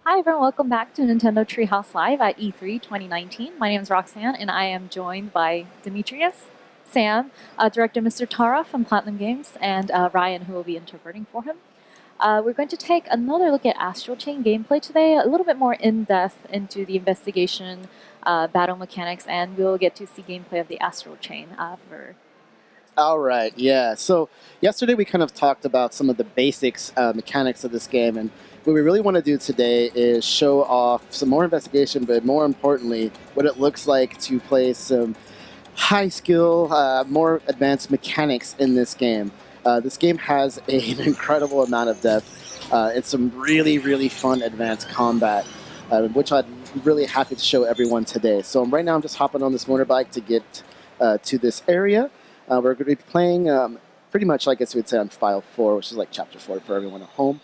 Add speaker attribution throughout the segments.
Speaker 1: Hi everyone, welcome back to Nintendo Treehouse Live at E3 2019. My name is Roxanne and I am joined by Demetrius, Sam, director Mr. Tara from Platinum Games, and Ryan, who will be interpreting for him. We're going to take another look at Astral Chain gameplay today, a little bit more in-depth into the investigation, battle mechanics, and we'll get to see gameplay of the Astral Chain for...
Speaker 2: All right, yeah. So yesterday we kind of talked about some of the basics mechanics of this game, and what we really want to do today is show off some more investigation, but more importantly, what it looks like to play some high skill, more advanced mechanics in this game. This game has an incredible amount of depth and some really, really fun advanced combat, which I'm really happy to show everyone today. So right now I'm just hopping on this motorbike to get to this area. We're going to be playing pretty much, I guess we'd say, on File 4, which is like Chapter 4 for everyone at home.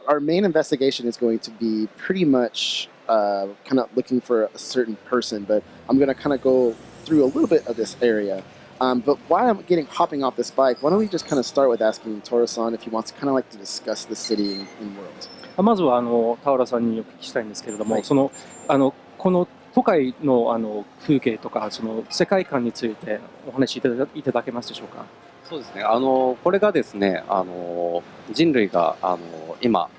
Speaker 2: Our main investigation is going to be pretty much kind of looking for a certain person, but I'm going to kind of go through a little bit of this area. But while I'm hopping off this bike, why don't we just kind of start with asking Toro-san if he wants to kind of like to discuss the city and world.
Speaker 3: まずは田原さんにお聞きしたいんですけれども、この都会の風景とかその世界観についてお話しいただけますでしょうか。
Speaker 4: そうですね。これがですね、人類が今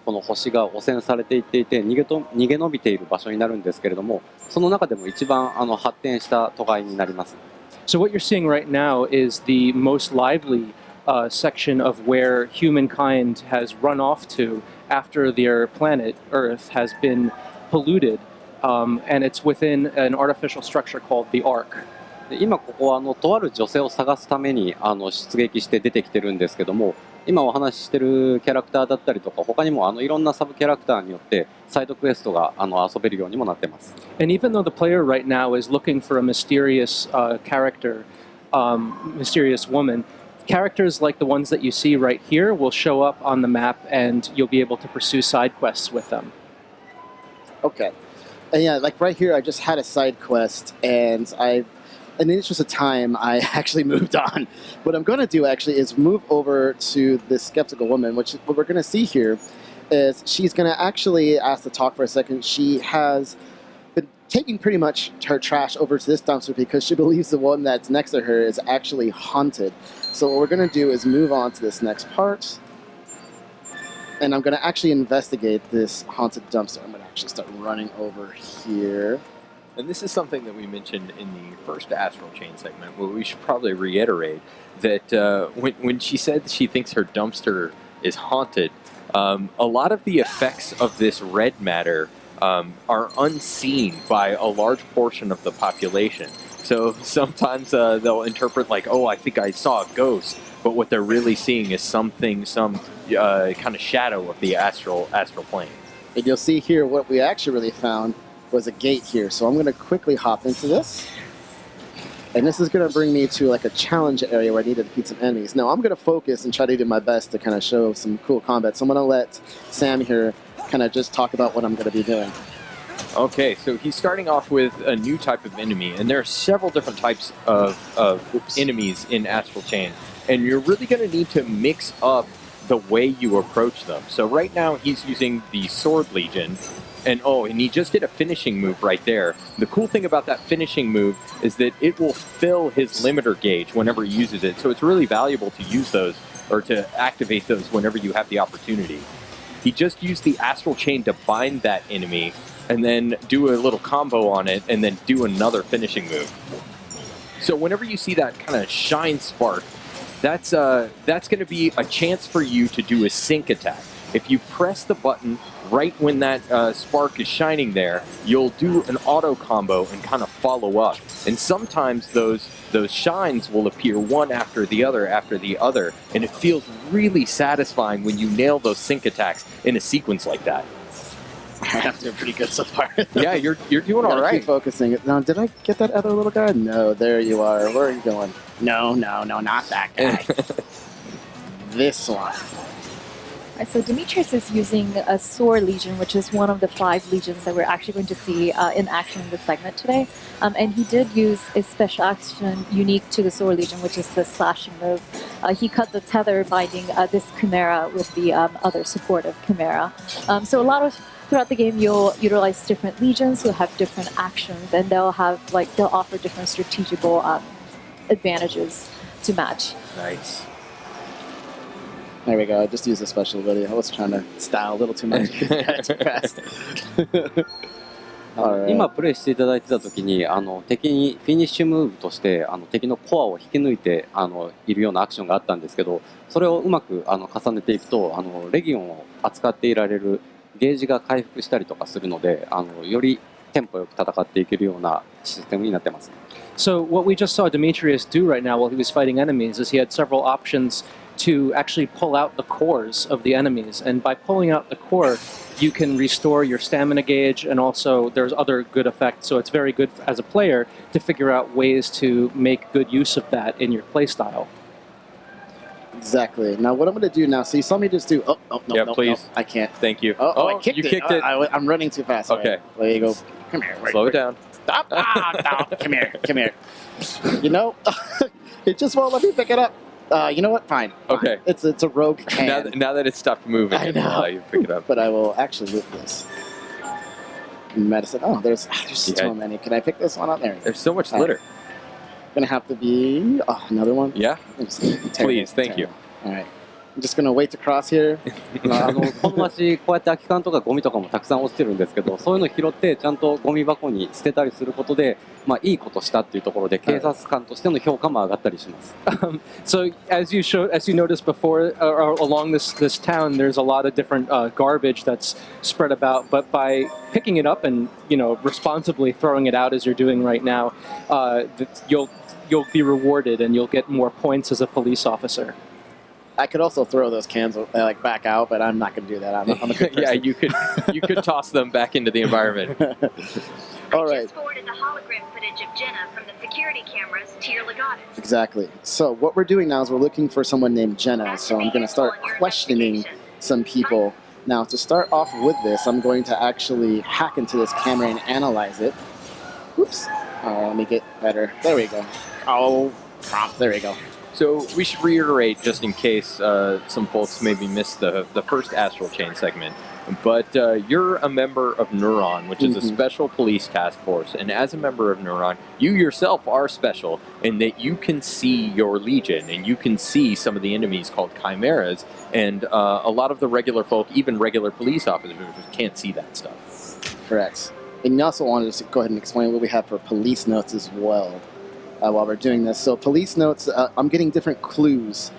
Speaker 4: この星が汚染されていっていて逃げ延びている場所になるんですけれども、その中でも一番発展した都会になります。
Speaker 3: So what you're seeing right now is the most lively section of where humankind has run off to after their planet Earth has been polluted. And it's within an artificial structure called the Ark.
Speaker 4: 今ここはとある女性を探すために出撃して出てきてるんですけども、今お話ししてるキャラクターだったりとか他にもいろんなサブキャラクターによってサイドクエストが遊べるようにもなってます。
Speaker 3: And even though the player right now is looking for a mysterious character, mysterious woman, characters like the ones that you see right here will show up on the map and you'll be able to pursue side quests with them.
Speaker 2: Okay. And yeah, like right here, I just had a side quest, and in the interest of time, I actually moved on. What I'm going to do actually is move over to this skeptical woman, which what we're going to see here is she's going to actually ask to talk for a second. She has been taking pretty much her trash over to this dumpster because she believes the one that's next to her is actually haunted. So what we're going to do is move on to this next part. And I'm going to actually investigate this haunted dumpster. I'm going to actually start running over here.
Speaker 5: And this is something that we mentioned in the first Astral Chain segment, where we should probably reiterate that when she said she thinks her dumpster is haunted, a lot of the effects of this red matter are unseen by a large portion of the population. So sometimes they'll interpret like, oh, I think I saw a ghost, but what they're really seeing is some kind of shadow of the astral plane.
Speaker 2: And you'll see here what we actually really found was a gate here. So I'm going to quickly hop into this. And this is going to bring me to like a challenge area where I need to defeat some enemies. Now I'm going to focus and try to do my best to kind of show some cool combat. So I'm going to let Sam here kind of just talk about what I'm going to be doing.
Speaker 5: Okay, so he's starting off with a new type of enemy, and there are several different types of enemies in Astral Chain, and you're really going to need to mix up the way you approach them. So right now he's using the Sword Legion, and he just did a finishing move right there. The cool thing about that finishing move is that it will fill his limiter gauge whenever he uses it, so it's really valuable to use those, or to activate those whenever you have the opportunity. He just used the Astral Chain to bind that enemy, and then do a little combo on it, and then do another finishing move. So whenever you see that kind of shine spark, that's going to be a chance for you to do a sync attack. If you press the button right when that spark is shining there, you'll do an auto combo and kind of follow up. And sometimes those shines will appear one after the other, and it feels really satisfying when you nail those sync attacks in a sequence like that.
Speaker 2: I'm doing pretty good so far.
Speaker 5: Yeah, you're doing all right.
Speaker 2: Keep focusing. Now, did I get that other little guy? No, there you are. Where are you going? No, not that guy. This one.
Speaker 1: Right, so Demetrius is using a Sword Legion, which is one of the 5 legions that we're actually going to see in action in this segment today. And he did use a special action unique to the Sword Legion, which is the slashing move. He cut the tether, binding this Chimera with the other supportive Chimera. So throughout the game, you'll utilize different legions who have different actions, and they'll offer different strategical advantages to match.
Speaker 5: Nice.
Speaker 2: There we go. I just used a special ability. I was trying to style a little too much. Too fast. Alright.
Speaker 4: 今プレイしていただいてた時に敵にフィニッシュムーブとして敵のコアを引き抜いているようなアクションがあったんですけど、それをうまく重ねていくとレギオンを扱っていられるゲージが回復したりとかするのでよりテンポよく戦っていけるようなシステムになってます。
Speaker 3: So what we just saw Demetrius do right now while he was fighting enemies is he had several options to actually pull out the cores of the enemies, and by pulling out the core you can restore your stamina gauge, and also there's other good effects, so it's very good as a player to figure out ways to make good use of that in your playstyle.
Speaker 2: Exactly. Now what I'm going to do now, so you saw me just do,
Speaker 5: Yeah,
Speaker 2: no,
Speaker 5: please.
Speaker 2: I can't.
Speaker 5: Thank you.
Speaker 2: I kicked
Speaker 5: you
Speaker 2: it.
Speaker 5: kicked it.
Speaker 2: I'm running too fast.
Speaker 5: Okay.
Speaker 2: Right. There you go. Come here.
Speaker 5: Slow it down.
Speaker 2: Stop. Stop. Come here. You know, it just won't let me pick it up. You know what? Fine.
Speaker 5: Okay.
Speaker 2: It's a rogue can.
Speaker 5: Now that it's stopped moving,
Speaker 2: I
Speaker 5: it'll
Speaker 2: know.
Speaker 5: allow you to pick it up.
Speaker 2: But I will actually move this. Medicine. Oh, there's so many. Can I pick this one up? There.
Speaker 5: There's so much litter.
Speaker 2: Gonna have to be another one.
Speaker 5: Yeah. Please, thank you.
Speaker 2: All right. I'm just gonna wait to cross here.
Speaker 4: この街こうやって空き缶とかゴミとかもたくさん落ちてるんですけど、そういうの拾ってちゃんとゴミ箱に捨てたりすることで、いいことしたっていうところで警察官としての評価も上がったりします。
Speaker 3: So as you noticed before, along this town, there's a lot of different garbage that's spread about. But by picking it up and responsibly throwing it out as you're doing right now, you'll be rewarded and you'll get more points as a police officer.
Speaker 2: I could also throw those cans back out, but I'm not gonna do that. I'm a good person.
Speaker 5: Yeah, you could toss them back into the environment.
Speaker 2: All
Speaker 6: I
Speaker 2: right.
Speaker 6: just forwarded the hologram footage of Jenna from the security cameras to your legatus.
Speaker 2: Exactly. So what we're doing now is we're looking for someone named Jenna. So I'm gonna start questioning some people. Now to start off with this, I'm going to actually hack into this camera and analyze it. Oops. Let me get better. There we go. Oh, prompt. There we go.
Speaker 5: So we should reiterate, just in case some folks maybe missed the first Astral Chain segment, but you're a member of Neuron, which is a special police task force, and as a member of Neuron, you yourself are special in that you can see your legion, and you can see some of the enemies called chimeras, and a lot of the regular folk, even regular police officers, can't see that stuff.
Speaker 2: Correct. And you also wanted to go ahead and explain what we have for police notes as well. While we're doing this. So police notes, I'm getting different clues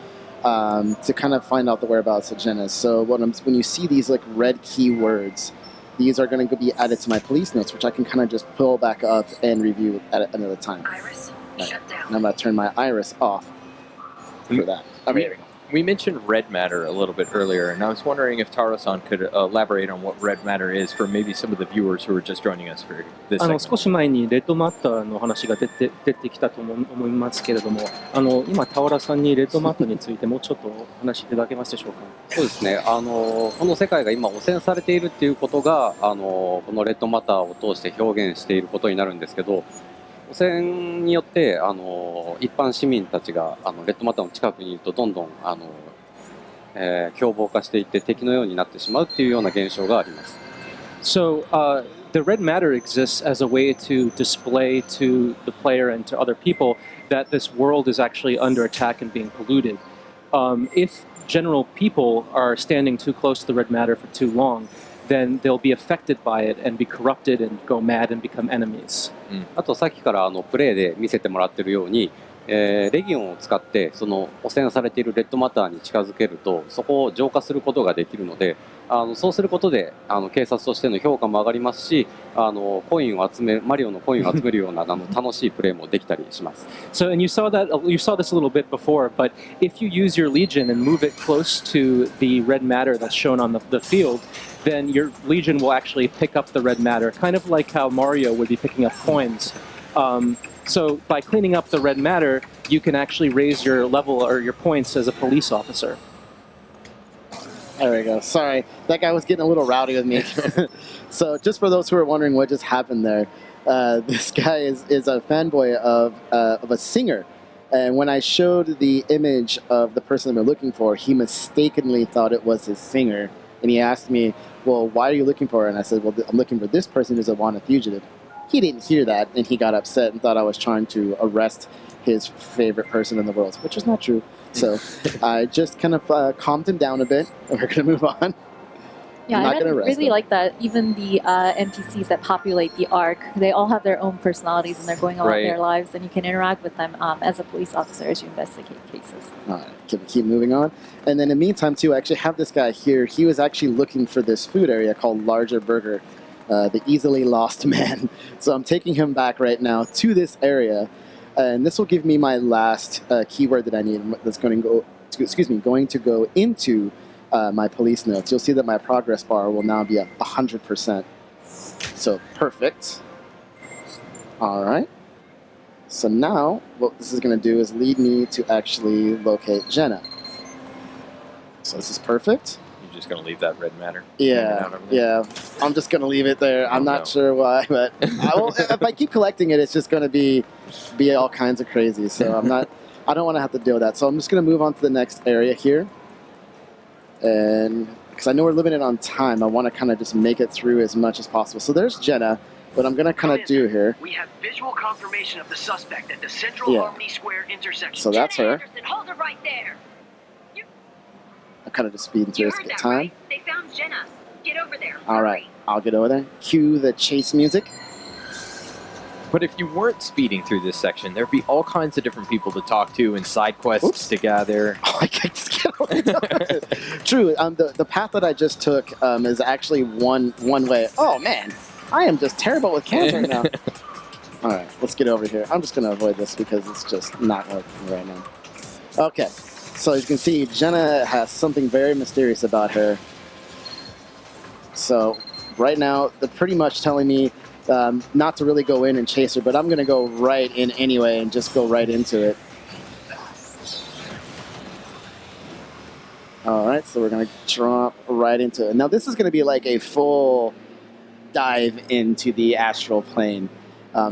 Speaker 2: to kind of find out the whereabouts of Jenna. So when you see these like red keywords, these are going to be added to my police notes, which I can kind of just pull back up and review at another time.
Speaker 6: Iris, shut down.
Speaker 2: And I'm going to turn my iris off for that. Okay, there we go.
Speaker 5: We mentioned red matter a little bit earlier, and I was wondering if Taro-san could elaborate on what red matter is for maybe some of the viewers who are just joining us for this segment.
Speaker 3: 少し前にレッドマッターの話が出てきたと思いますけれども、今タオラさんにレッドマッターについてもうちょっとお話しいただけますでしょうか。
Speaker 4: そうですね。この世界が今汚染されているっていうことがこのレッドマターを通して表現していることになるんですけど、汚染によって一般市民たちがレッドマターの近くにいるとどんどん凶暴化していって敵のようになってしまうっていうような現象があります。
Speaker 3: So the red matter exists as a way to display to the player and to other people that this world is actually under attack and being polluted. If general people are standing too close to the red matter for too long, then they'll be affected by it and be corrupted and go mad and become enemies.
Speaker 4: あとさっきからプレイで見せてもらっているように、レギオンを使ってその汚染されているレッドマターに近づけるとそこを浄化することができるので、そうすることで警察としての評価も上がりますし、マリオのコインを集めるような楽しいプレイもできたりします。
Speaker 3: So, and you saw this a little bit before, but if you use your Legion and move it close to the red matter that's shown on the field, then your Legion will actually pick up the red matter, kind of like how Mario would be picking up coins. So by cleaning up the red matter, you can actually raise your level or your points as a police officer.
Speaker 2: There we go. Sorry, that guy was getting a little rowdy with me. So just for those who are wondering what just happened there, this guy is a fanboy of a singer. And when I showed the image of the person we're looking for, he mistakenly thought it was his singer. And he asked me, well, why are you looking for her? And I said, well, I'm looking for this person who's a wanted fugitive. He didn't hear that, and he got upset and thought I was trying to arrest his favorite person in the world, which was not true. So I just kind of calmed him down a bit, and we're going to move on.
Speaker 1: Yeah,
Speaker 2: Not
Speaker 1: I
Speaker 2: gonna arrest
Speaker 1: really
Speaker 2: them.
Speaker 1: like that. Even the NPCs that populate the arc, they all have their own personalities and they're going about
Speaker 5: Right.
Speaker 1: their lives, and you can interact with them as a police officer as you investigate cases.
Speaker 2: All right, keep moving on. And then in the meantime, too, I actually have this guy here. He was actually looking for this food area called Larger Burger, the easily lost man. So I'm taking him back right now to this area, and this will give me my last keyword that I need. That's going to go into my police notes. You'll see that my progress bar will now be at 100%. So perfect. All right. So now what this is going to do is lead me to actually locate Jenna. So this is perfect.
Speaker 5: You're just going to leave that red matter? hanging
Speaker 2: Yeah,
Speaker 5: out over there?
Speaker 2: yeah. I'm just going to leave it there. I'm
Speaker 5: Oh,
Speaker 2: not
Speaker 5: no.
Speaker 2: sure why, but if I keep collecting it, it's just going to be all kinds of crazy. So I don't want to have to deal with that. So I'm just going to move on to the next area here. And because I know we're limited on time, I want to kind of just make it through as much as possible. So there's Jenna. What I'm going to kind of do here.
Speaker 7: We have visual confirmation of the suspect at the Central
Speaker 2: Yeah.
Speaker 7: Harmony Square intersection.
Speaker 2: So that's
Speaker 6: Jenna
Speaker 2: her.
Speaker 6: Anderson, hold her right there.
Speaker 2: I'm kind of just speeding through
Speaker 6: You
Speaker 2: this to
Speaker 6: heard
Speaker 2: get
Speaker 6: that,
Speaker 2: time.
Speaker 6: right? They found Jenna. Get over there.
Speaker 2: All right, I'll get over there. Cue the chase music.
Speaker 5: But if you weren't speeding through this section, there'd be all kinds of different people to talk to and side quests
Speaker 2: Oops.
Speaker 5: to gather.
Speaker 2: Oh, I can't just get over there. True. The path that I just took is actually one way. Oh man, I am just terrible with cams right now. All right, let's get over here. I'm just gonna avoid this because it's just not working right now. Okay, so as you can see, Jenna has something very mysterious about her. So right now, they're pretty much telling me not to really go in and chase her, but I'm gonna go right in anyway and just go right into it. All right, so we're gonna drop right into it. Now this is gonna be like a full dive into the astral plane.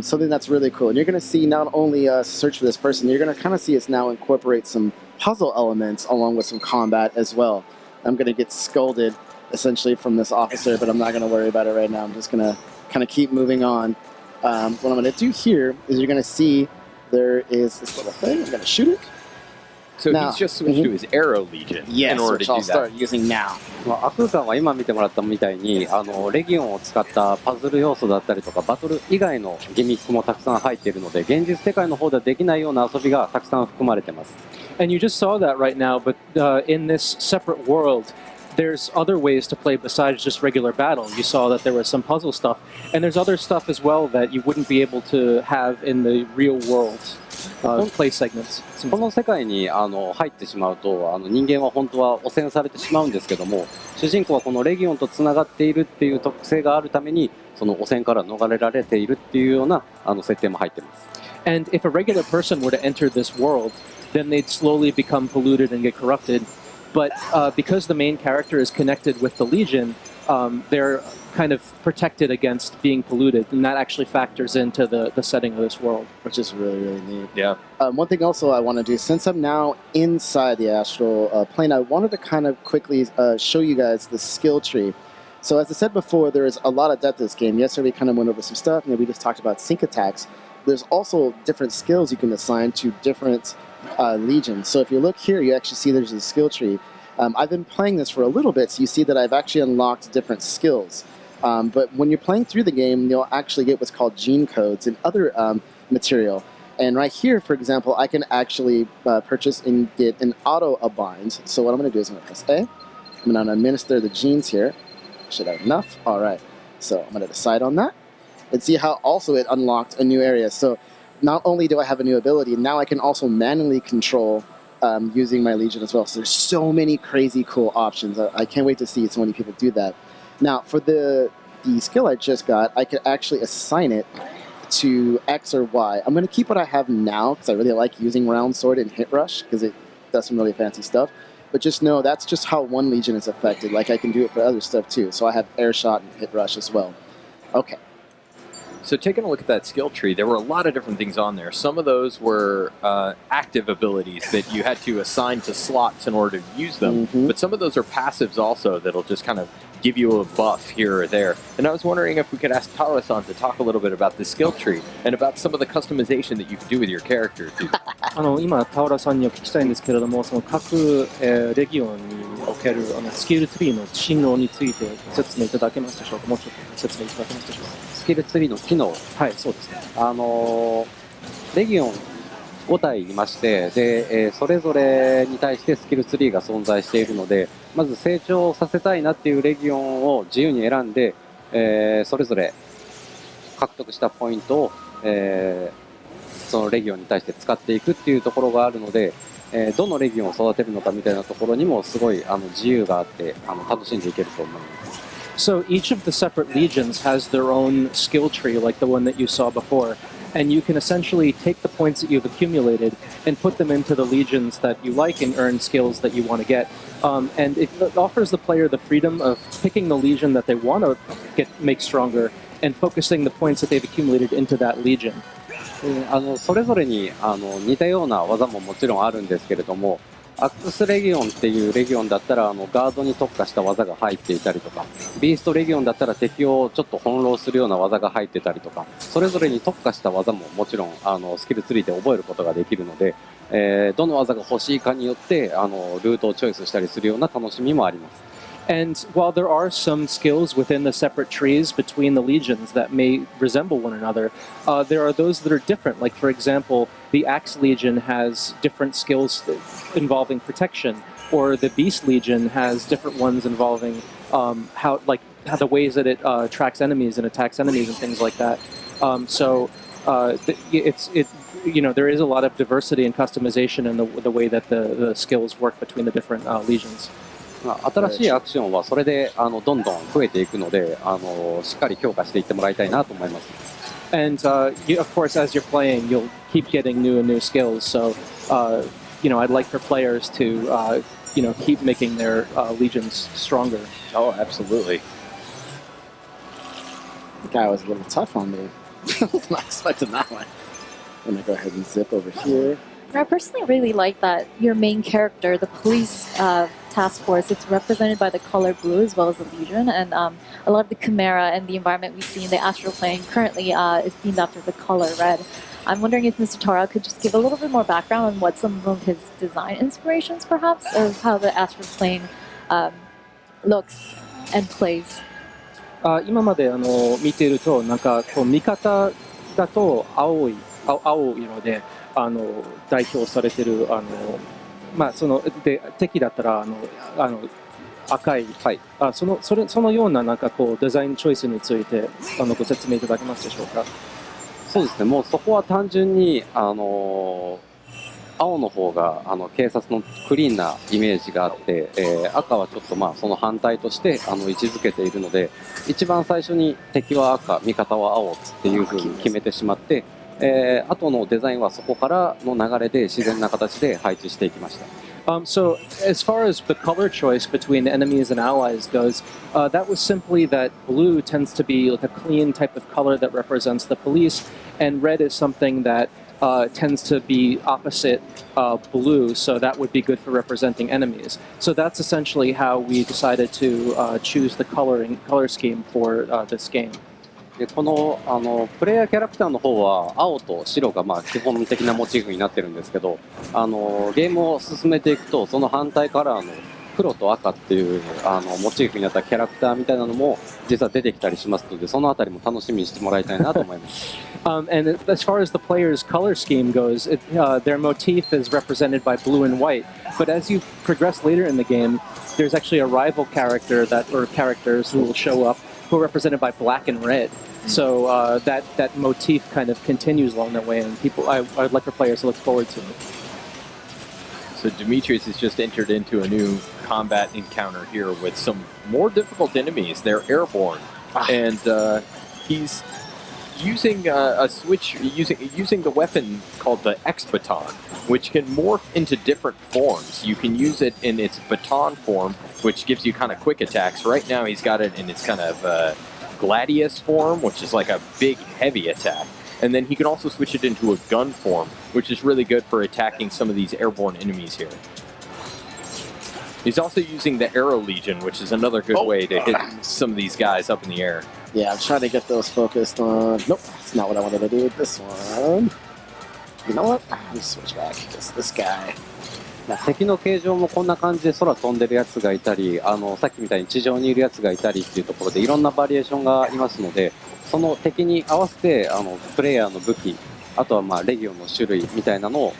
Speaker 2: Something that's really cool. And you're gonna see not only us search for this person, you're gonna kind of see us now incorporate some puzzle elements along with some combat as well. I'm gonna get scolded essentially from this officer, but I'm not gonna worry about it right now. I'm just gonna kind of keep moving on. What I'm gonna do here is you're gonna see there is this little thing. I'm gonna shoot it.
Speaker 5: So
Speaker 2: Now-
Speaker 5: he's just switched to his Arrow Legion in order
Speaker 2: which
Speaker 5: to
Speaker 2: I'll
Speaker 5: do that.
Speaker 2: start using now.
Speaker 4: アクーさんは今見てもらったみたいにレギオンを使ったパズル要素だったりとかバトル以外のギミックもたくさん入っているので現実世界の方ではできないような遊びがたくさん含まれてます。
Speaker 3: And you just saw that right now, but in this separate world, there's other ways to play besides just regular battle. You saw that there was some puzzle stuff, and there's other stuff as well that you wouldn't be able to have in the real world play segments.
Speaker 4: この世界に入ってしまうと人間は本当は汚染されてしまうんですけども主人公はこのレギオンとつながっているっていう特性があるためにその汚染から逃れられているっていうような設定も入っています。
Speaker 3: And if a regular person were to enter this world, then they'd slowly become polluted and get corrupted. But because the main character is connected with the Legion, they're kind of protected against being polluted, and that actually factors into the setting of this world.
Speaker 2: Which is really, really neat.
Speaker 5: Yeah.
Speaker 2: One thing also I want to do, since I'm now inside the astral plane, I wanted to kind of quickly show you guys the skill tree. So as I said before, there's a lot of depth to this game. Yesterday we kind of went over some stuff, and we just talked about sync attacks. There's also different skills you can assign to different legions. So if you look here, you actually see there's a skill tree. I've been playing this for a little bit, so you see that I've actually unlocked different skills. But when you're playing through the game, you'll actually get what's called gene codes and other material. And right here, for example, I can actually purchase and get an auto-abind. So what I'm going to do is I'm going to press A. I'm going to administer the genes here. Should have enough. All right. So I'm going to decide on that. And see how also it unlocked a new area. So not only do I have a new ability, now I can also manually control using my Legion as well. So there's so many crazy cool options. I can't wait to see so many people do that. Now, for the skill I just got, I could actually assign it to X or Y. I'm going to keep what I have now because I really like using Round Sword and Hit Rush because it does some really fancy stuff. but just know that's just how one Legion is affected. Like I can do it for other stuff too. So I have air shot and hit rush as well. Okay.
Speaker 5: So taking a look at that skill tree, there were a lot of different things on there. Some of those were active abilities that you had to assign to slots in order to use them, but some of those are passives also that'll just kind of give you a buff here or there. And I was wondering if we could ask Taro-san to talk a little bit about the skill tree and about some of the customization that you can do with your character too.
Speaker 3: 今、タオラさんにお聞きしたいんですけれども、その各、レギオンにおけるスキルツリーの進路についてご説明いただけますでしょうか。もうちょっとご説明いただけますでしょうか。
Speaker 4: スキルツリーの機能、
Speaker 3: はい、そうですね。
Speaker 4: レギオン5体いまして、で、それぞれに対してスキルツリーが存在しているので、まず成長させたいなっていうレギオンを自由に選んで、それぞれ獲得したポイントを、そのレギオンに対して使っていくっていうところがあるので、どのレギオンを育てるのかみたいなところにもすごい自由があって楽しんでいけると思います。
Speaker 3: So each of the separate legions has their own skill tree, like the one that you saw before, and you can essentially take the points that you've accumulated and put them into the legions that you like and earn skills that you want to get. And it offers the player the freedom of picking the legion that they want to make stronger and focusing the points that they've accumulated into that legion.
Speaker 4: それぞれに似たような技ももちろんあるんですけれども、アックスレギオンっていうレギオンだったらガードに特化した技が入っていたりとか、ビーストレギオンだったら敵をちょっと翻弄するような技が入ってたりとか、それぞれに特化した技ももちろんスキルツリーで覚えることができるので、どの技が欲しいかによってルートをチョイスしたりするような楽しみもあります。
Speaker 3: And while there are some skills within the separate trees between the legions that may resemble one another, there are those that are different. Like, for example, the Axe Legion has different skills involving protection, or the Beast Legion has different ones involving how the ways that it tracks enemies and attacks enemies and things like that. There is a lot of diversity and customization in the way that the skills work between the different legions.
Speaker 4: 新しいアクションはそれでどんどん増えていくのでしっかり強化していってもらいたいなと思います。
Speaker 3: And of course, as you're playing, you'll keep getting new and new skills. So, I'd like for players to, keep making their legions stronger.
Speaker 5: Oh, absolutely.
Speaker 2: The guy was a little tough on me. I was not expecting that one. I'm gonna go ahead and zip over here.
Speaker 1: I personally really like that your main character, the police task force, it's represented by the color blue as well as the Legion, and a lot of the Chimera and the environment we see in the Astral Plane currently is themed after the color red. I'm wondering if Mr. Taro could just give a little bit more background on what some of his design inspirations, perhaps, of how the Astral Plane looks and plays.
Speaker 3: 今まで見ているとなんかこう味方だと青色で代表されてるで敵だったら赤い、はい、そのようななんかこうデザインチョイスについてご説明いただけますでしょうか。
Speaker 4: そうですね、もうそこは単純に青の方が警察のクリーンなイメージがあって、赤はちょっとその反対として位置づけているので、一番最初に敵は赤、味方は青っていう風に決めてしまって、後のデザインはそこからの流れで自然な形で配置していきました。
Speaker 3: So as far as the color choice between enemies and allies goes, that was simply that blue tends to be like a clean type of color that represents the police, and red is something that tends to be opposite blue, so that would be good for representing enemies. So that's essentially how we decided to choose the color scheme for this game.
Speaker 4: でこのプレイヤーキャラクターの方は青と白が基本的なモチーフになってるんですけど、ゲームを進めていくとその反対カラーの黒と赤っていうモチーフになったキャラクターみたいなのも実は出てきたりしますので、そのあたりも楽しみにしてもらいたいなと思います。
Speaker 3: And as far as the player's color scheme goes, their motif is represented by blue and white. But as you progress later in the game, there's actually a rival character or characters who will show up who are represented by black and red. So that motif kind of continues along that way, and I'd like for players to look forward to it.
Speaker 5: So Demetrius has just entered into a new combat encounter here with some more difficult enemies. They're airborne, and he's using a switch, using the weapon called the X Baton, which can morph into different forms. You can use it in its baton form, which gives you kind of quick attacks. Right now, he's got it in its kind of gladius form, which is like a big, heavy attack. And then he can also switch it into a gun form, which is really good for attacking some of these airborne enemies here. He's also using the Arrow Legion, which is another good way to hit some of these guys up in the air.
Speaker 2: Yeah, I'm trying to get those focused on... Nope, that's not what I wanted to do with this one. You know what? Let me switch back, because this guy...
Speaker 4: 敵の形状もこんな感じで空飛んでるやつがいたり、さっきみたいに地上にいるやつがいたりっていうところでいろんなバリエーションがありますので、その敵に合わせてプレイヤーの武器、あとはまあレギオンの種類みたいなのを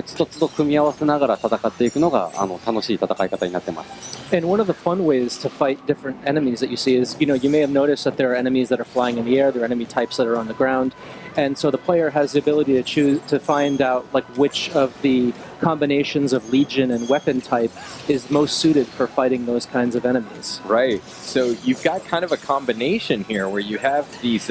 Speaker 4: つどつど組み合わせながら戦っていくのが楽しい戦い方になってます。
Speaker 3: And one of the fun ways to fight different enemies that you see is, you may have noticed that there are enemies that are flying in the air, there are enemy types that are on the ground, and so the player has the ability to choose to find out like which of the combinations of legion and weapon type is most suited for fighting those kinds of enemies.
Speaker 5: Right. So you've got kind of a combination here where you have these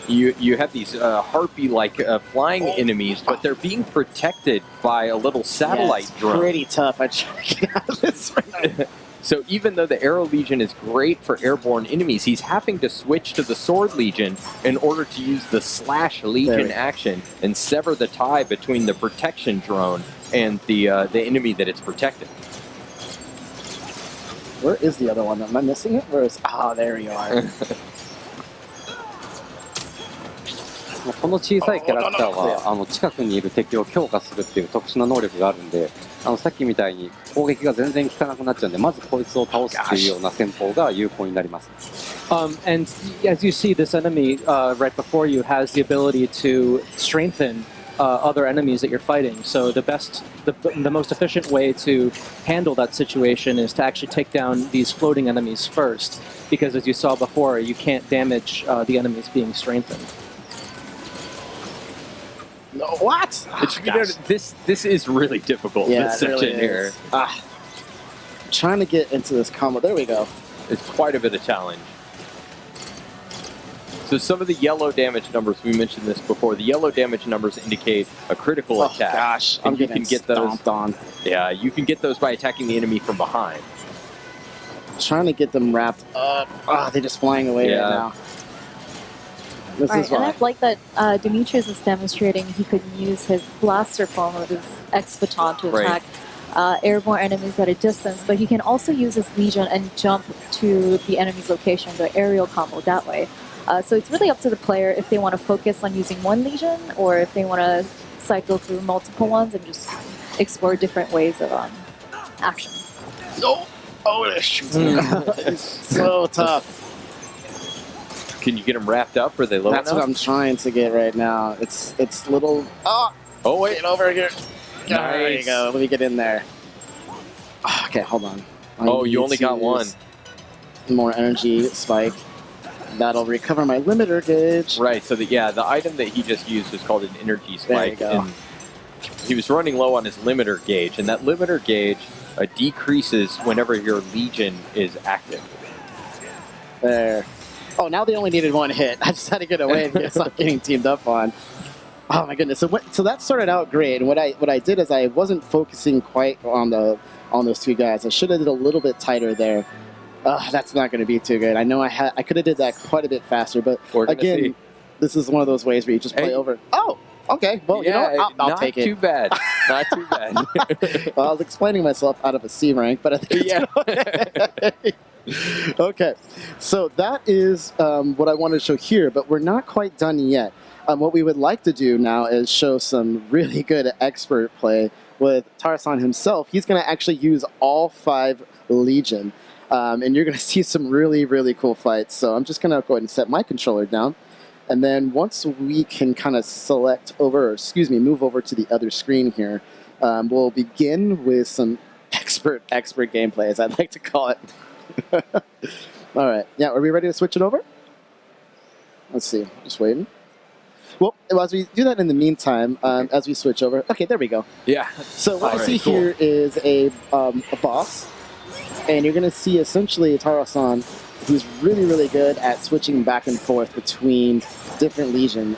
Speaker 5: you have these harpy-like flying enemies, but they're being protected by a little satellite drone.
Speaker 2: Pretty tough. I try to get out of this right now.
Speaker 5: So even though the Arrow Legion is great for airborne enemies, he's having to switch to the Sword Legion in order to use the Slash Legion action and sever the tie between the protection drone and the enemy that it's protecting.
Speaker 2: Where is the other one? Am I missing it? Where is... Oh, there you are.
Speaker 4: この小さいキャラクターは近くにいる敵を強化するっていう特殊な能力があるんで、さっきみたいに攻撃が全然効かなくなっちゃうんで、まずこいつを倒すっていうような戦法が有効になります。
Speaker 3: And as you see, this enemy right before you has the ability to strengthen other enemies that you're fighting. So the most efficient way to handle that situation is to actually take down these floating enemies first, because as you saw before, you can't damage the enemies being strengthened.
Speaker 2: No, what?
Speaker 5: This is really difficult.
Speaker 2: Yeah,
Speaker 5: this
Speaker 2: it really
Speaker 5: section here.
Speaker 2: is. I'm trying to get into this combo. There we go.
Speaker 5: It's quite a bit of challenge. So some of the yellow damage numbers, we mentioned this before, the yellow damage numbers indicate a critical attack.
Speaker 2: Oh gosh,
Speaker 5: and
Speaker 2: I'm getting stomped on.
Speaker 5: Yeah, you can get those by attacking the enemy from behind.
Speaker 2: Trying to get them wrapped up. Oh, they're just flying away right now. This is
Speaker 1: and
Speaker 2: why.
Speaker 1: I like that Demetrius is demonstrating he could use his blaster form of his X-Baton to attack airborne enemies at a distance, but he can also use his Legion and jump to the enemy's location, the aerial combo that way. So it's really up to the player if they want to focus on using one Legion or if they want to cycle through multiple ones and just explore different ways of action.
Speaker 2: No! Oh, it shoots me. It's so tough.
Speaker 5: Can you get them wrapped up? Are they low
Speaker 2: That's
Speaker 5: enough?
Speaker 2: what I'm trying to get right now. It's little... Oh, wait, over here.
Speaker 5: Nice.
Speaker 2: There you go. Let me get in there. Okay, hold on.
Speaker 5: You only got one.
Speaker 2: More energy spike. That'll recover my limiter gauge.
Speaker 5: Right, so the item that he just used was called an energy spike.
Speaker 2: There you go.
Speaker 5: And he was running low on his limiter gauge, and that limiter gauge decreases whenever your Legion is active.
Speaker 2: There. Oh, now they only needed one hit. I just had to get away and stop getting teamed up on. Oh my goodness! So that started out great, and what I did is I wasn't focusing quite on those two guys. I should have did a little bit tighter there. That's not going to be too good. I know I could have did that quite a bit faster, but again, this is one of those ways where you just play over. Oh, okay. Well,
Speaker 5: yeah,
Speaker 2: you know what? I'll take it.
Speaker 5: Not too bad. Not too bad.
Speaker 2: Well, I was explaining myself out of a C rank, but I think okay, so that is what I wanted to show here, but we're not quite done yet. What we would like to do now is show some really good expert play with Tarasan himself. He's going to actually use all 5 Legion, and you're going to see some really, really cool fights. So I'm just going to go ahead and set my controller down, and then once we can kind of move over to the other screen here, we'll begin with some expert gameplay, as I'd like to call it. All right. Yeah, are we ready to switch it over? Let's see. Just waiting. Well, as we do that in the meantime, as we switch over. Okay, there we go.
Speaker 5: Yeah.
Speaker 2: So what I see here is a boss, and you're going to see essentially Tarasan he's really, really good at switching back and forth between different Legion.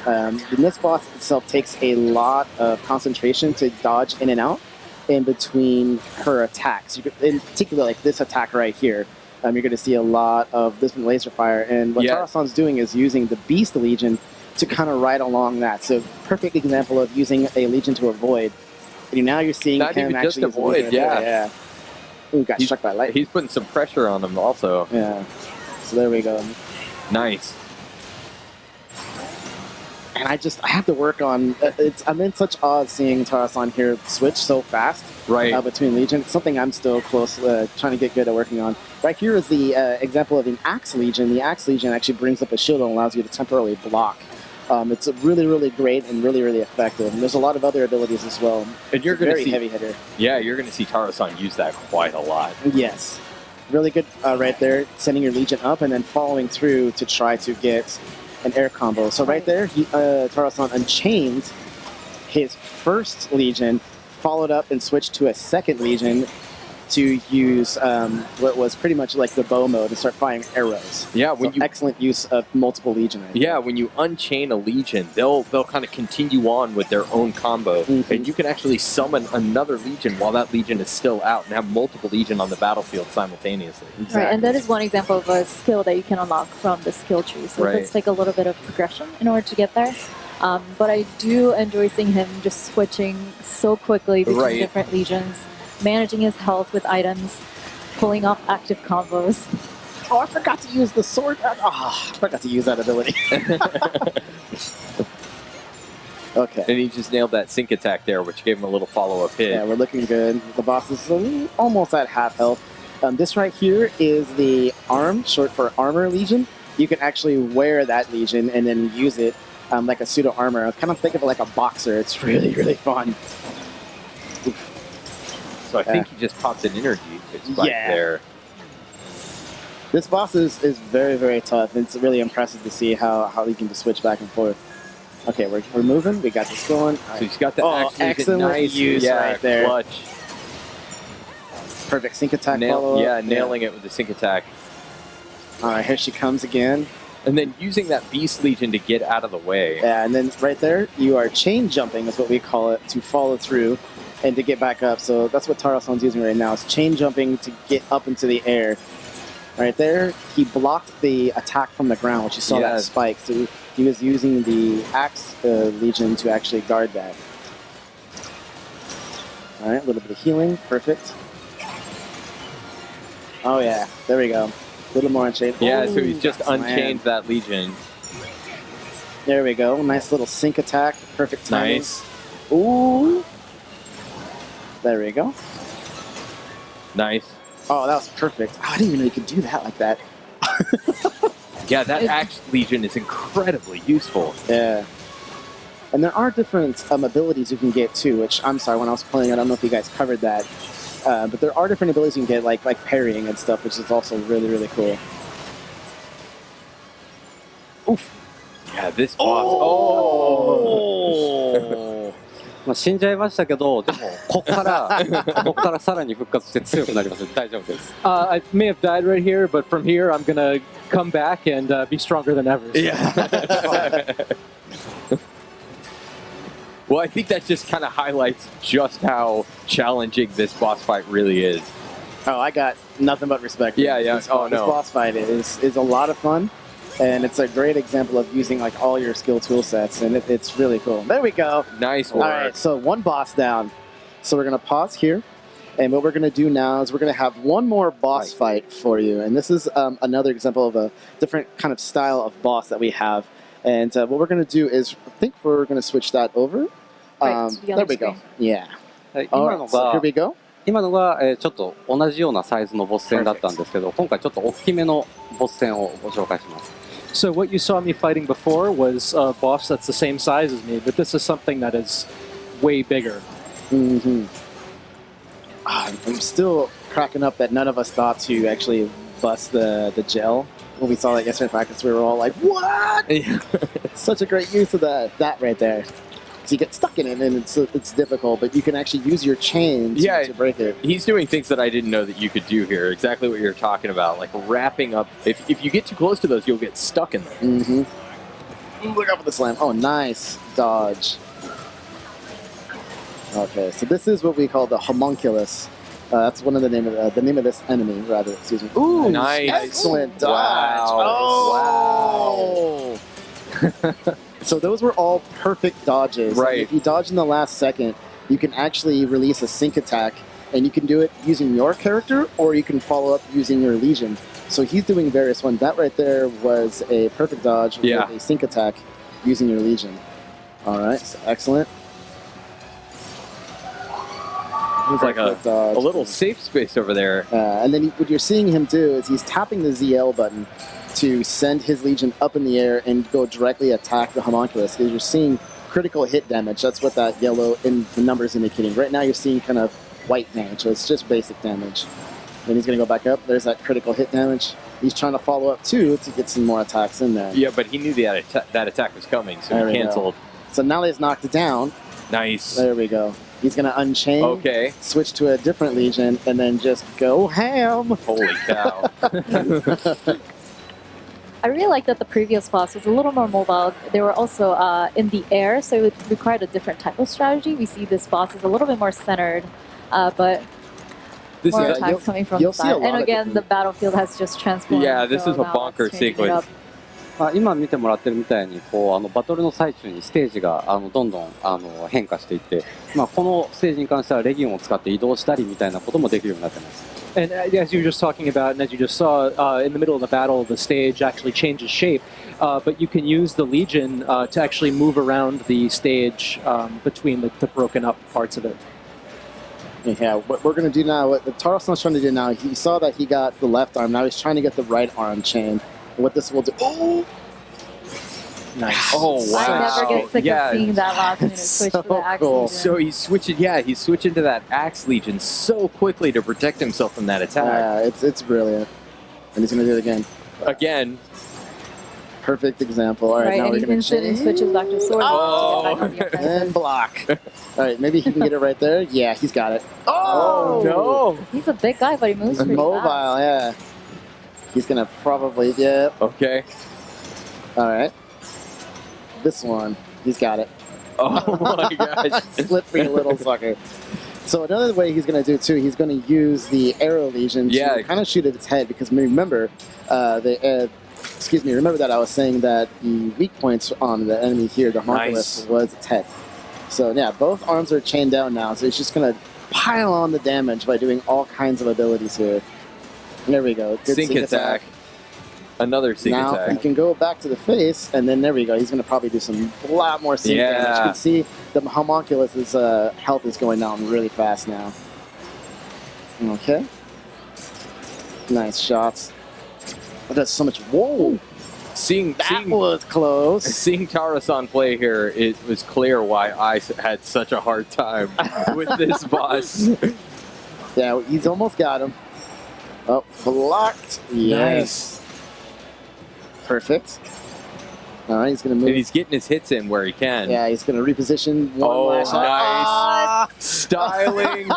Speaker 2: This boss itself takes a lot of concentration to dodge in and out in between her attacks. In particular, like this attack right here, you're going to see a lot of different laser fire. And what Tarasan's doing is using the Beast Legion to kind of ride along that. So perfect example of using a Legion to avoid. And now you're seeing
Speaker 5: Not
Speaker 2: him
Speaker 5: even
Speaker 2: actually
Speaker 5: just avoid, yeah.
Speaker 2: Ooh, got struck by lightning.
Speaker 5: He's putting some pressure on him also.
Speaker 2: Yeah. So there we go.
Speaker 5: Nice.
Speaker 2: And I have to work on. I'm in such awe of seeing Tarasan here switch so fast.
Speaker 5: Right.
Speaker 2: Between Legion. It's something I'm still close, trying to get good at working on. Right here is the example of an Axe Legion. The Axe Legion actually brings up a shield and allows you to temporarily block. It's a really, really great and really, really effective. And there's a lot of other abilities as well.
Speaker 5: And you're going to see
Speaker 2: heavy hitter.
Speaker 5: Yeah, you're going to see Tarasan use that quite a lot.
Speaker 2: Yes, really good right there. Sending your Legion up and then following through to try to get an air combo. So right there, Tarasan unchained his first Legion, followed up and switched to a second Legion to use what was pretty much like the bow mode to start firing arrows.
Speaker 5: Yeah, when you
Speaker 2: excellent use of multiple Legion.
Speaker 5: Yeah, when you unchain a Legion, they'll kind of continue on with their own combo, and you can actually summon another Legion while that Legion is still out and have multiple Legion on the battlefield simultaneously.
Speaker 2: Exactly.
Speaker 1: Right, and that is one example of a skill that you can unlock from the skill tree. So it does take a little bit of progression in order to get there. But I do enjoy seeing him just switching so quickly between different Legions, managing his health with items, pulling off active combos.
Speaker 2: Oh, I forgot to use the sword. I forgot to use that ability. Okay.
Speaker 5: And he just nailed that sync attack there, which gave him a little follow-up hit.
Speaker 2: Yeah, we're looking good. The boss is almost at half health. This right here is the arm, short for Armor Legion. You can actually wear that Legion and then use it like a pseudo armor. I kind of think of it like a boxer. It's really, really fun.
Speaker 5: So I think he just popped an energy spike there.
Speaker 2: This boss is very, very tough. It's really impressive to see how he can just switch back and forth. Okay, we're moving. We got this going.
Speaker 5: So he's got the
Speaker 2: excellent
Speaker 5: nice
Speaker 2: use right there.
Speaker 5: Clutch.
Speaker 2: Perfect sync attack follow-up.
Speaker 5: Yeah, nailing it with the sync attack.
Speaker 2: All right, here she comes again.
Speaker 5: And then using that Beast Legion to get out of the way.
Speaker 2: Yeah, and then right there, you are chain jumping is what we call it, to follow through and to get back up. So that's what Tarasan's using right now, is chain jumping to get up into the air. Right there, he blocked the attack from the ground, which you saw that spike. So he was using the Axe Legion to actually guard that. All right, a little bit of healing. Perfect. Oh, yeah. There we go. A little more unchained.
Speaker 5: Yeah, so he's just unchained that Legion.
Speaker 2: There we go. Nice little sync attack. Perfect timing.
Speaker 5: Nice.
Speaker 2: Ooh. There we go.
Speaker 5: Nice.
Speaker 2: Oh, that was perfect. I didn't even know you could do that like that.
Speaker 5: Yeah, that Axe Legion is incredibly useful.
Speaker 2: Yeah. And there are different abilities you can get too, which, I'm sorry, when I was playing, I don't know if you guys covered that. But there are different abilities you can get, like parrying and stuff, which is also really, really cool. Oof.
Speaker 5: Yeah, this boss. Oh!
Speaker 4: まあ死んじゃいましたけど、でもここからさらに復活して強くなります。大丈夫です。
Speaker 3: I may have died right here, but from here I'm gonna come back and be stronger than ever. So.
Speaker 5: Yeah. Well, I think that just kind of highlights just how challenging this boss fight really is.
Speaker 2: Oh, I got nothing but respect. For
Speaker 5: Yeah.
Speaker 2: This boss fight is a lot of fun, and it's a great example of using like all your skill tool sets, and it's really cool. There we go.
Speaker 5: Nice work.
Speaker 2: All right, so one boss down. So we're gonna pause here, and what we're gonna do now is we're gonna have one more boss fight for you, and this is another example of a different kind of style of boss that we have. And what we're gonna do is, I think we're gonna switch that over. There we go. Yeah.
Speaker 4: 今の
Speaker 2: So here
Speaker 4: が
Speaker 2: we go.
Speaker 4: 今のがちょっと同じようなサイズのボス戦だったんですけど、今回ちょっと大きめのボス戦をご紹介します。
Speaker 3: So what you saw me fighting before was a boss that's the same size as me, but this is something that is way bigger.
Speaker 2: I'm still cracking up that none of us thought to actually bust the gel. When we saw that yesterday in practice, we were all like, what? Such a great use of that right there. you get stuck in it, and it's difficult. But you can actually use your chain to break it.
Speaker 5: He's doing things that I didn't know that you could do here. Exactly what you're talking about, like wrapping up. If you get too close to those, you'll get stuck in them.
Speaker 2: Mm-hmm. Look out for the slam. Oh, nice dodge. Okay, so this is what we call the homunculus. That's one of the name of this enemy, rather. Excuse me. Ooh,
Speaker 5: nice,
Speaker 2: excellent dodge.
Speaker 5: Wow.
Speaker 2: Oh. So those were all perfect dodges.
Speaker 5: Right.
Speaker 2: And if you dodge in the last second, you can actually release a sync attack, and you can do it using your character, or you can follow up using your Legion. So he's doing various ones. That right there was a perfect dodge with a sync attack using your Legion. All right, so excellent.
Speaker 5: It's like a little safe space over there.
Speaker 2: And then what you're seeing him do is he's tapping the ZL button to send his Legion up in the air and go directly attack the homunculus. Because you're seeing critical hit damage. That's what that yellow in the number is indicating. Right now you're seeing kind of white damage, so it's just basic damage. Then he's going to go back up. There's that critical hit damage. He's trying to follow up too to get some more attacks in there.
Speaker 5: Yeah, but he knew that attack was coming, so he canceled.
Speaker 2: So now he's knocked it down.
Speaker 5: Nice.
Speaker 2: There we go. He's going to unchain, switch to a different Legion, and then just go ham.
Speaker 5: Holy cow.
Speaker 1: I really like that the previous boss was a little more mobile. They were also in the air, so it required a different type of strategy. We see this boss is a little bit more centered, but more attacks coming from the side. And again, the battlefield has just transformed.
Speaker 5: Yeah, this is a bonker sequence.
Speaker 4: 今見てもらってるみたいにバトルの最中にステージがどんどん変化していって、このステージに関してはレギオンを使って移動したりみたいなこともできるようになってます。
Speaker 3: And as you were just talking about, and as you just saw, in the middle of the battle, the stage actually changes shape. But you can use the Legion to actually move around the stage between the broken up parts of it.
Speaker 2: Yeah, what we're going to do now, what Taro-san's trying to do now, he saw that he got the left arm. Now he's trying to get the right arm chained. What this will do... Oh!
Speaker 3: Nice.
Speaker 5: Oh, wow.
Speaker 1: I never get sick of seeing that last minute switch to the Axe Legion.
Speaker 5: So he's switching to that Axe Legion so quickly to protect himself from that attack.
Speaker 2: Yeah, it's brilliant. And he's going to do it again.
Speaker 5: Again.
Speaker 2: Perfect example. All right, now we're going to chain.
Speaker 1: Switches back to sword.
Speaker 2: And block. All right, maybe he can get it right there. Yeah, he's got it.
Speaker 5: Oh, no.
Speaker 1: He's a big guy, but he moves pretty
Speaker 2: mobile,
Speaker 1: fast.
Speaker 2: Yeah. He's going to probably get...
Speaker 5: Okay.
Speaker 2: All right. This one, he's got it.
Speaker 5: Oh my gosh.
Speaker 2: Slippery little sucker. So another way he's going to do it too, he's going to use the Arrow Legion to kind of shoot at its head, because remember, remember that I was saying that the weak points on the enemy here, the homunculus, was its head. So yeah, both arms are chained down now, so he's just going to pile on the damage by doing all kinds of abilities here. And there we go. Good
Speaker 5: sync attack. Another sync attack.
Speaker 2: Now he can go back to the face, and then there we go. He's going to probably do a lot more sync damage. You can see the homunculus's health is going down really fast now. Okay. Nice shots. Oh, that's so much. Whoa! That was close.
Speaker 5: Seeing Taro-san play here, it was clear why I had such a hard time with this boss.
Speaker 2: Yeah, he's almost got him. Oh, blocked. Yes. Perfect. All right, he's going to move.
Speaker 5: And he's getting his hits in where he can.
Speaker 2: Yeah, he's going to reposition one last
Speaker 5: shot. Nice. Styling.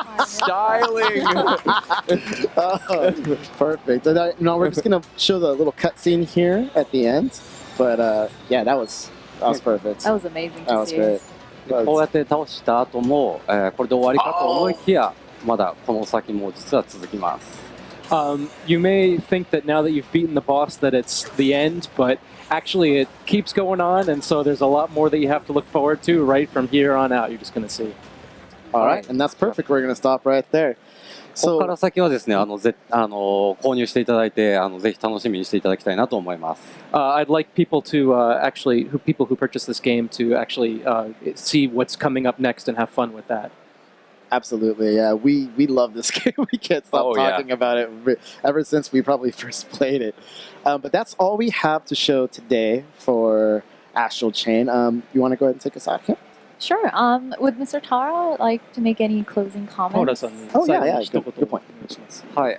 Speaker 2: Perfect. Now we're just going to show the little cutscene here at the end. But yeah, that was perfect.
Speaker 1: That was amazing.
Speaker 2: That was great.
Speaker 4: こうやって倒した後も、これで終わりかと思いきや、まだこの先も実は続きます。
Speaker 3: You may think that now that you've beaten the boss that it's the end, but actually it keeps going on, and so there's a lot more that you have to look forward to right from here on out. You're just going to see.
Speaker 2: All right, and that's perfect. We're going to stop right there.
Speaker 4: ここから先はですね、購入していただいて、ぜひ楽しみにしていただきたいなと思います。
Speaker 3: I'd like people to people who purchase this game to actually see what's coming up next and have fun with that.
Speaker 2: Absolutely, yeah. We love this game. We can't stop talking about it ever since we probably first played it. But that's all we have to show today for Astral Chain. You want to go ahead and take us out here?
Speaker 1: Sure. Would Mr. Taro like to make any closing comments?
Speaker 2: Oh, yeah. Good point.
Speaker 3: 願いします。
Speaker 4: はい、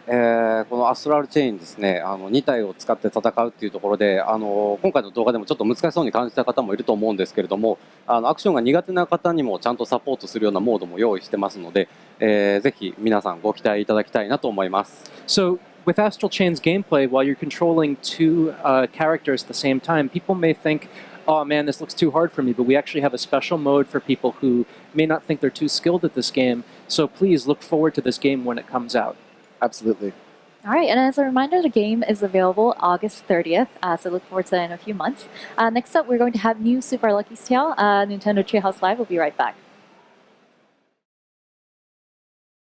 Speaker 4: このアストラルチェインですね、2体を使って戦うっていうところで、今回の動画でもちょっと難しそうに感じた方もいると思うんですけれども、アクションが苦手な方にもちゃんとサポートするようなモードも用意してますので、ぜひ皆さんご期待いただきたいなと思います。
Speaker 3: So, with Astral Chain's gameplay, while you're controlling two characters at the same time, people may think, oh man, this looks too hard for me, but we actually have a special mode for people who may not think they're too skilled at this game. So please look forward to this game when it comes out.
Speaker 2: Absolutely.
Speaker 1: All right, and as a reminder, the game is available August 30th, so look forward to that in a few months. Next up, we're going to have new Super Lucky's Tale. Nintendo Treehouse Live will be right back.